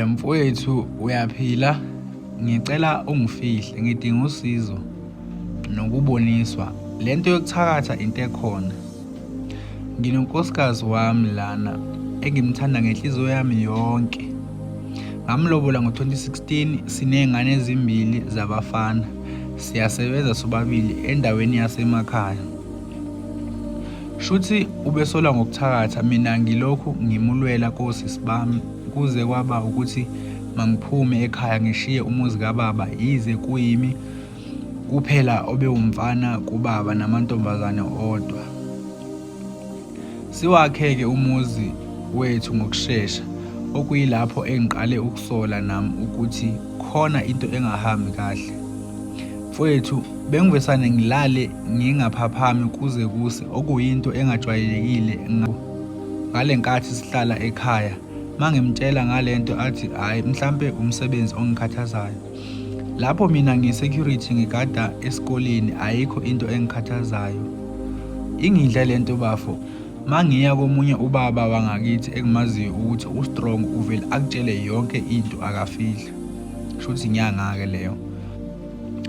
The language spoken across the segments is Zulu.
Mfowethu uyaphila? Ngicela ungifihle, ngidinga usizo nokuboniswa. Lento yokuthakatha into ekhona. Nginonkosikazi wami lana engimthanda ngenhliziyo yami yonke. Ngamlobola ngo-2016, siney'ngane ezimbili zabafana. Siyasebenza sobabili endaweni yasemakhaya. Shuthi ubesola ngokuthakatha, mina ngilokhu ngimulwela kosisi bami kuze kwaba ukuthi mangiphume ekhaya ngishiye umuzi kababa yize kuyimi kuphela obewumfana kubaba namantombazane odwa. Siwakheke umuzi wethu ngokushesha, okuyilapho engiqale ukusola nami ukuthi khona into engahambi kahle. Mfowethu, bengivesane ngilale ngingaphaphami kuze kuse, okuyinto engajwayelekile ngale nkathi sihlala ekhaya. Mangimtshela ngalento athi hhayi mhlampe umsebenzi ongikhathazayo. Lapho mina ngi-security ngigada esikoleni ayikho into engikhathazayo. Ingidla lento bafo, mangiya komunye ubaba wangakithi engimaziyo ukuthi u-strong uvele akutshele yonke into akafihli. Shuthi inyanga-ke leyo.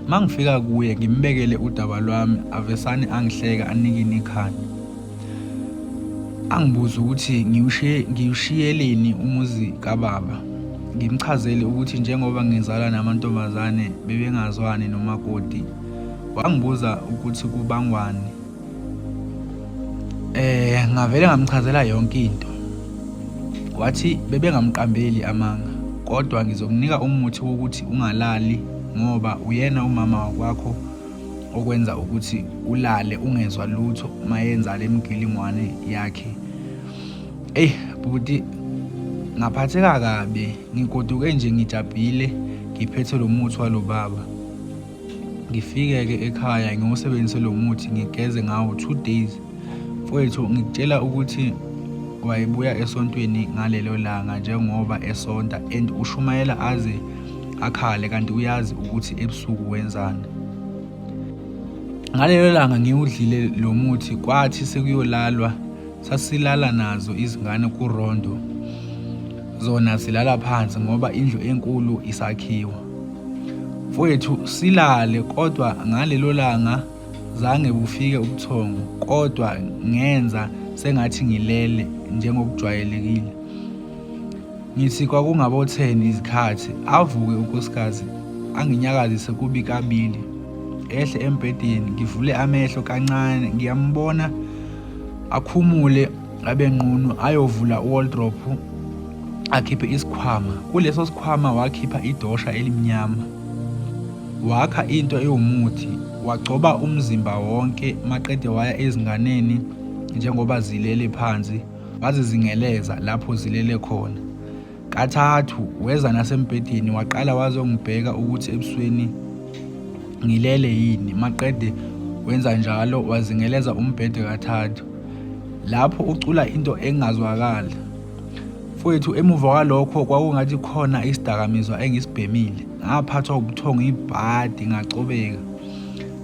Mangifika kuye ngimbekele udaba lwami avesane angihleka anikini ikhanda. Angibuza ukuthi ngiwushiyeleni umuzi kababa. Ngimchazele ukuthi njengoba ngizala namantombazane bebengazwani nomakoti. Wangibuza ukuthi kubangwani. Ngavele ngamchazela yonke into. Wathi bebengamqambeli amanga, kodwa ngizokunika umuthi wokuthi ungalali ngoba uyena umama wakwakho okwenza ukuthi ulale ungezwa lutho mayenza lemgilingwane yakhe. Bhuti, ngaphatheka kabi, ngigoduke nje ngijabhile ngiphethe lo muthi walo baba. Ngifike-ke ekhaya ngiwusebenzise lo muthi ngigeze ngawo 2 days. Mfowethu, ngikutshela ukuthi wayebuya esontweni ngalelo langa njengoba esonta and ushumayela aze akhale kanti uyazi ukuthi ebusuku wenzani. Ngalelo langa ngiwudlile lo muthi kwathi sekuyolalwa sasilala nazo izingane kuRondo. Zona silala phansi ngoba indlu enkulu isakhiwa. Mfowethu, silale kodwa ngalelo langa zange bufike ubuthongo, kodwa ngenza sengathi ngilele njengokujwayelekile. Ngithi kwakungabo 10 izikhathi avuke unkosikazi anginyakazise kubi kabili. Ehle embhedeni ngivule amehlo kancane ngiyambona akhumule abenqunu ayovula wardrobe akhiphe isikhwama. Kuleso sikhwama wakhipha idosha elimnyama. Wakha into ewumuthi wagcoba umzimba wonke maqede waya ezinganeni njengoba zilele phansi wazizingeleza lapho zilele khona. Kathathu weza nasembhedeni waqala wazongibheka ukuthi ebusweni ngilele yini. Maqede wenza njalo wazingeleza umbhede kathathu. Lapho ucula into engazwakala. Mfowethu, emuva kwalokho kwakungathi khona isidakamizwa engisibhemile. Ngaphathwa ubuthongo ibhadi ngacobeka.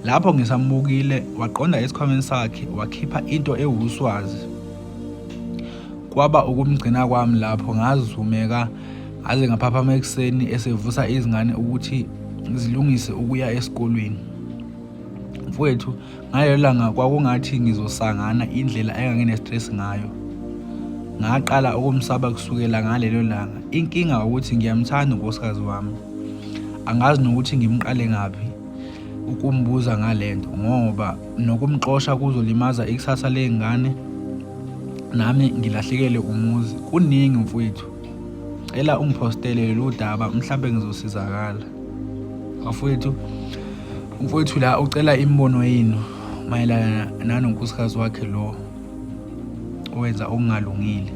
Lapho ngisambukile waqonda esikhwameni sakhe wakhipha into ewuswazi. Kwaba ukumgcina kwami lapho ngazumeka aze ngaphaphama ekuseni esevusa izingane ukuthi zilungise ukuya esikolweni. Mfowethu, ngalelo langa kwakungathi ngizosangana indlela engangine-stress ngayo. Ngaqala ukumsaba kusukela ngalelo langa. Inkinga ukuthi ngiyamthanda unkosikazi wami. Angazi nokuthi ngimqale ngaphi ukumbuza ngalento ngoba nokumxosha kuzolimaza ikusasa ley'ngane nami ngilahlekele umuzi. Kuningi mfowethu. Cela ungiphostele lolu daba mhlambe ngizosizakala. Mfowethu la ucela imibono yenu mayelana nanonkosikazi wakhe lo owenza okungalungile.